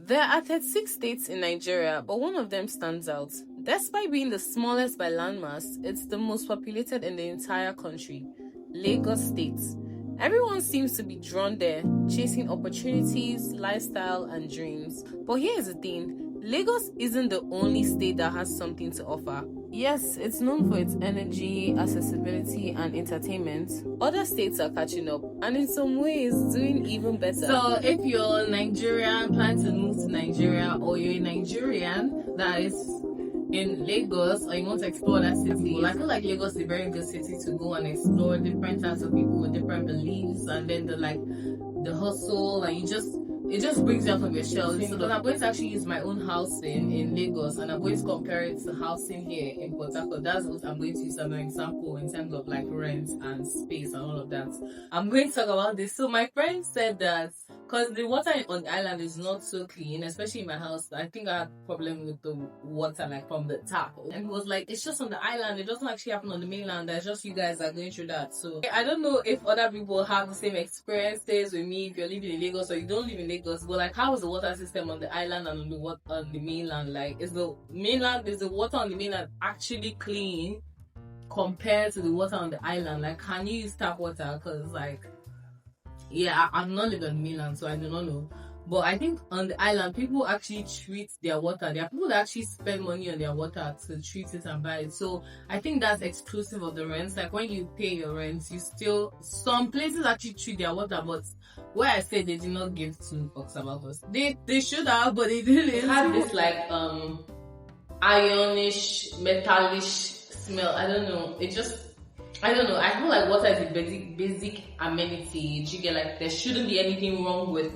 There are 36 states in Nigeria, but one of them stands out. Despite being the smallest by landmass, it's the most populated in the entire country, Lagos State. Everyone seems to be drawn there, chasing opportunities, lifestyle, and dreams. But here's the thing, Lagos isn't the only state that has something to offer. Yes, it's known for its energy, accessibility, and entertainment. Other states are catching up, and in some ways, doing even better. So, if you're Nigerian, plan to move to Nigeria, or you're a Nigerian that is in Lagos, or you want to explore that city, I feel like Lagos is a very good city to go and explore different types of people with different beliefs, and then the hustle, and it just brings you out of your shell. So I'm going to actually use my own housing in Lagos, and I'm going to compare it to housing here in Port Harcourt. That's what I'm going to use as an example in terms of like rent and space and all of that. I'm going to talk about this. So my friend said that because the water on the island is not so clean, especially in my house, I think I had a problem with the water like from the tap. And it was like, it's just on the island, it doesn't actually happen on the mainland, that's just you guys are going through that. So I don't know if other people have the same experiences with me, if you're living in Lagos or you don't live in Lagos, but like how is the water system on the island and on the mainland? Like is the water on the mainland actually clean compared to the water on the island? Like can you use tap water? Because like I'm not living on the mainland, so I do not know. But I think on the island, people actually treat their water. There are people that actually spend money on their water to treat it and buy it. So I think that's exclusive of the rents. Like when you pay your rent, some places actually treat their water, but where I say they did not give 2 fucks about us. They should have, but they didn't. It had this like ironish, metallish smell. I don't know. I feel like water is a basic amenity. You get like there shouldn't be anything wrong with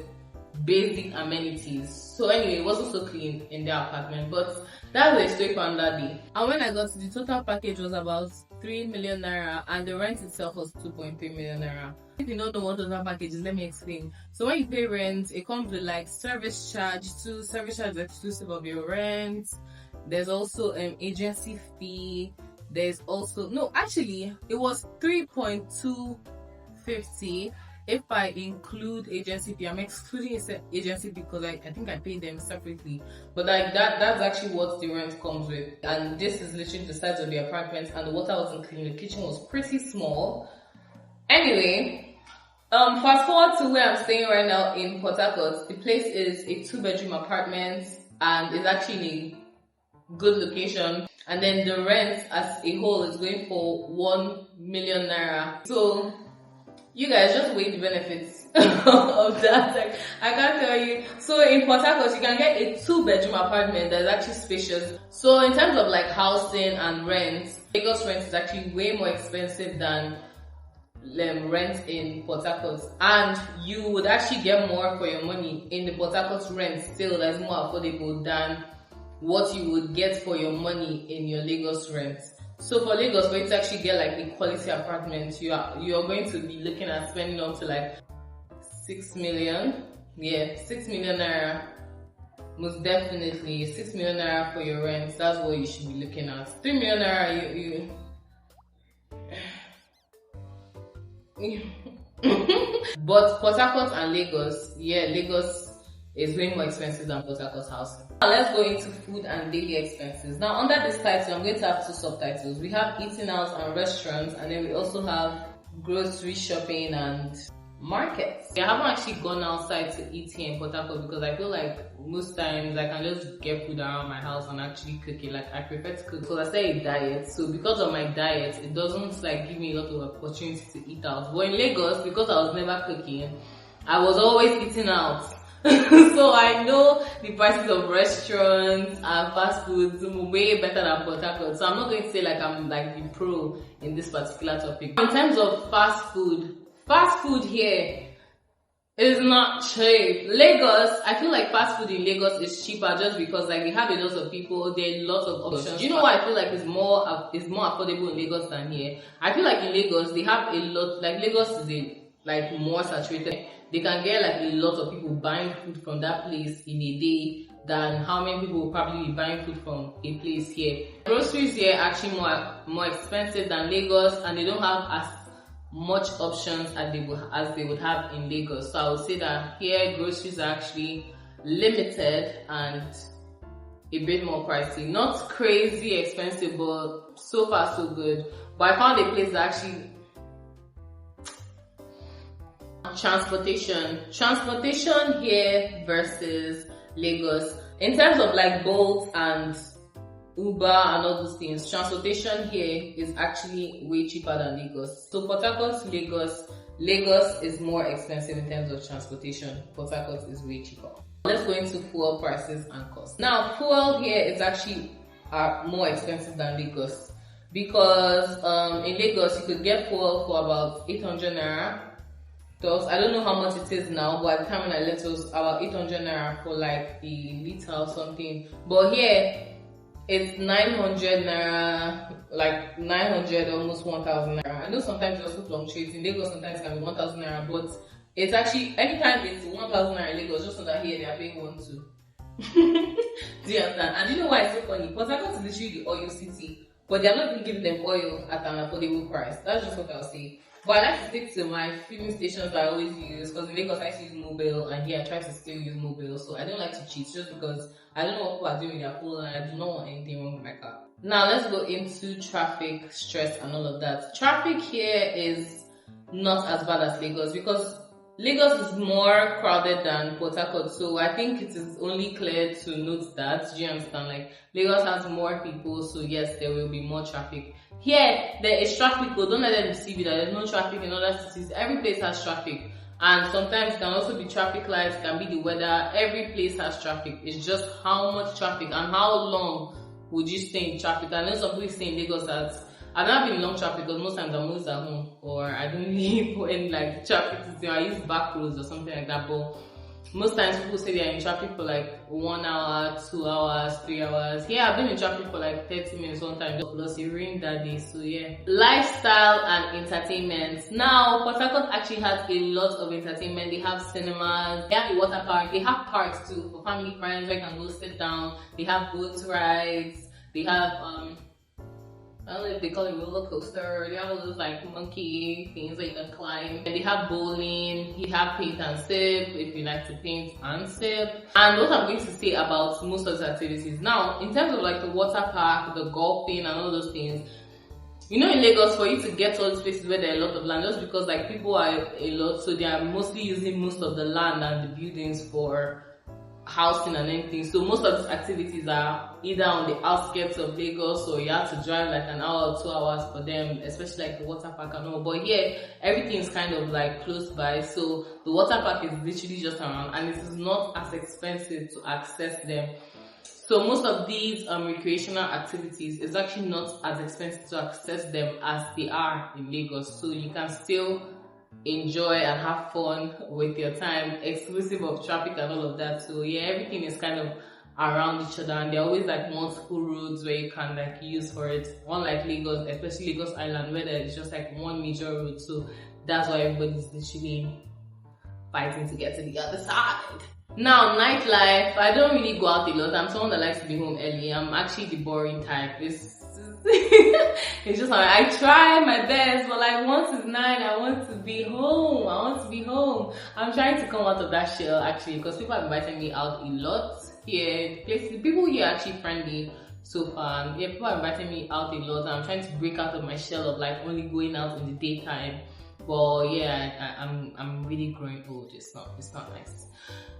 basic amenities. So anyway, it wasn't so clean in their apartment, but that was a story for another day. And when I got to the total package was about 3 million naira, and the rent itself was 2.3 million naira. If you don't know what total package is, let me explain. So when you pay rent, it comes with like service charge too. Service charge is exclusive of your rent. There's also an agency fee. There's also it was 3.250 if I include agency fee. I'm excluding agency fee because I think I paid them separately. But like that's actually what the rent comes with. And this is literally the size of the apartment, and the water wasn't clean. The kitchen was pretty small. Anyway, fast forward to where I'm staying right now in Port Harcourt. The place is a 2-bedroom apartment and is actually in a good location. And then the rent as a whole is going for 1 million naira. So you guys just weigh the benefits of that. Like, I can't tell you. So in Port Harcourt, you can get a 2-bedroom apartment that's actually spacious. So in terms of like housing and rent, Lagos rent is actually way more expensive than rent in Port Harcourt, and you would actually get more for your money in the Port Harcourt rent. Still, that's more affordable than what you would get for your money in your Lagos rent. So for Lagos, for you to actually get like a quality apartment, you are going to be looking at spending up to like 6 million. Yeah, 6 million naira. Most definitely 6 million naira for your rent. That's what you should be looking at. 3 million naira, But Port Harcourt and Lagos, Lagos is way more expensive than Port Harcourt housing. Now let's go into food and daily expenses. Now under this title, I'm going to have 2 subtitles. We have eating out and restaurants, and then we also have grocery shopping and markets. I haven't actually gone outside to eat here in Port Harcourt because I feel like most times I can just get food around my house and actually cook it. Like I prefer to cook because I say a diet. So because of my diet, it doesn't like give me a lot of opportunity to eat out. But in Lagos, because I was never cooking, I was always eating out. So I know the prices of restaurants and fast foods way better than Port Harcourt. So I'm not going to say like I'm like the pro in this particular topic. In terms of fast food here is not cheap. Lagos, I feel like fast food in Lagos is cheaper just because like they have a lot of people, there are lots of options. Do you know what I feel like is more affordable in Lagos than here? I feel like in Lagos they have a lot, like Lagos is more saturated. They can get like a lot of people buying food from that place in a day than how many people will probably be buying food from a place here. Groceries here are actually more expensive than Lagos, and they don't have as much options as they would have in Lagos. So I would say that here groceries are actually limited and a bit more pricey. Not crazy expensive, but so far so good. But I found a place that actually... Transportation here versus Lagos. In terms of like Bolt and Uber and all those things, transportation here is actually way cheaper than Lagos. So Port Harcourt to Lagos is more expensive in terms of transportation. Port Harcourt is way cheaper. Let's go into fuel prices and costs. Now, fuel here is actually more expensive than Lagos, because in Lagos you could get fuel for about 800 naira. I don't know how much it is now, but at the time when I left it was about 800 naira for like a liter or something. But here it's 900 naira, like 900, almost 1000 naira. I know sometimes it also fluctuates. In Lagos sometimes it can be 1000 naira, but it's actually, anytime it's 1000 naira in Lagos, just so that here they are paying 1 2. Do you understand? And you know why it's so funny? Port Harcourt is literally the oil city, but they're not even giving them oil at an affordable price. That's just what I'll say. But I like to stick to my filling stations that I always use, because in Lagos I used to use mobile, and here I try to still use mobile. So I don't like to cheat, just because I don't know what people are doing with their phone and I do not want anything wrong with my car. Now let's go into traffic, stress and all of that. Traffic here is not as bad as Lagos, because Lagos is more crowded than Port Harcourt, so I think it is only clear to note that. Do you understand? Like, Lagos has more people, so yes, there will be more traffic. Here, there is traffic, but don't let them deceive you that there's no traffic in other cities. Every place has traffic, and sometimes it can also be traffic lights, it can be the weather. Every place has traffic. It's just how much traffic and how long would you stay in traffic. I know some people stay in Lagos that I've not been in long traffic, because most times I'm always at home, or I don't really put in like traffic system. I use back roads or something like that. But most times people say they're in traffic for like 1 hour, 2 hours, 3 hours. Yeah, I've been in traffic for like 30 minutes one time, plus it rained that day. So yeah. Lifestyle and entertainment. Now, Port Harcourt actually has a lot of entertainment. They have cinemas, they have a water park, they have parks too for family, friends where you can go sit down. They have boat rides, they have I don't know if they call it roller coaster. They have all those like monkey things that you can climb. And they have bowling. You have paint and sip if you like to paint and sip. And what I'm going to say about most of the activities. Now, in terms of like the water park, the golfing and all those things, you know, in Lagos, for you to get to all these places where there are a lot of land, just because like people are a lot, so they are mostly using most of the land and the buildings for housing and anything. So most of these activities are either on the outskirts of Lagos, or you have to drive like an hour or 2 hours for them, especially like the water park and all. But here, everything is kind of like close by, so the water park is literally just around, and it is not as expensive to access them. So most of these recreational activities is actually not as expensive to access them as they are in Lagos. So you can still enjoy and have fun with your time, exclusive of traffic and all of that. So yeah, everything is kind of around each other, and there are always like multiple roads where you can like use for it. Unlike Lagos, especially Lagos Island, where there is just like one major road, so that's why everybody's literally fighting to get to the other side. Now, nightlife, I don't really go out a lot. I'm someone that likes to be home early. I'm actually the boring type. It's just like I try my best, but like once it's 9, I want to be home. I'm trying to come out of that shell actually, because people are inviting me out a lot here. People here are actually friendly so far. Yeah, people are inviting me out a lot, and I'm trying to break out of my shell of like only going out in the daytime. But yeah, I'm really growing old. It's not nice.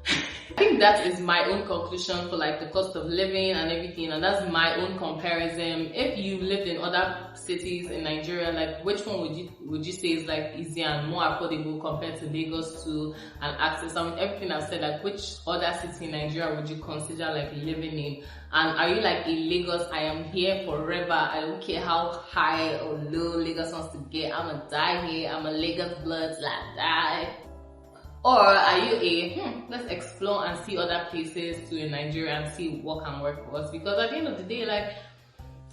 I think that is my own conclusion for like the cost of living and everything, and that's my own comparison. If you lived in other cities in Nigeria, like which one would you say is like easier and more affordable compared to Lagos to and access? I mean, everything I've said, like which other city in Nigeria would you consider like living in? And are you like in Lagos, I am here forever, I don't care how high or low Lagos wants to get, I'ma die here, I'm a Lagos blood, like die? Or are you let's explore and see other places too in Nigeria and see what can work for us? Because at the end of the day, like,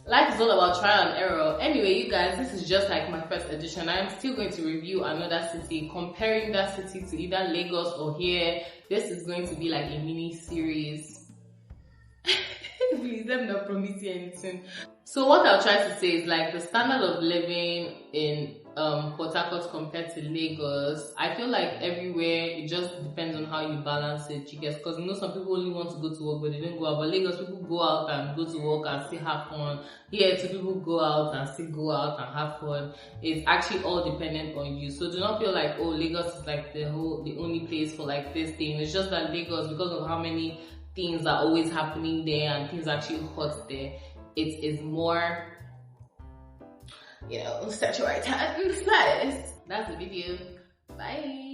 life is all about trial and error. Anyway, you guys, this is just like my first edition. I'm still going to review another city, comparing that city to either Lagos or here. This is going to be like a mini series. Please, let me not promise you anything. So what I'll try to say is like the standard of living in Port Harcourt compared to Lagos. I feel like everywhere it just depends on how you balance it. You guess, because some people only want to go to work but they don't go out. But Lagos people go out and go to work and still have fun. Here, two people go out and still go out and have fun. It's actually all dependent on you. So do not feel like, oh, Lagos is like the only place for like this thing. It's just that Lagos, because of how many things are always happening there and things are actually hot there, it is more, set your right hand. That's the video. Bye.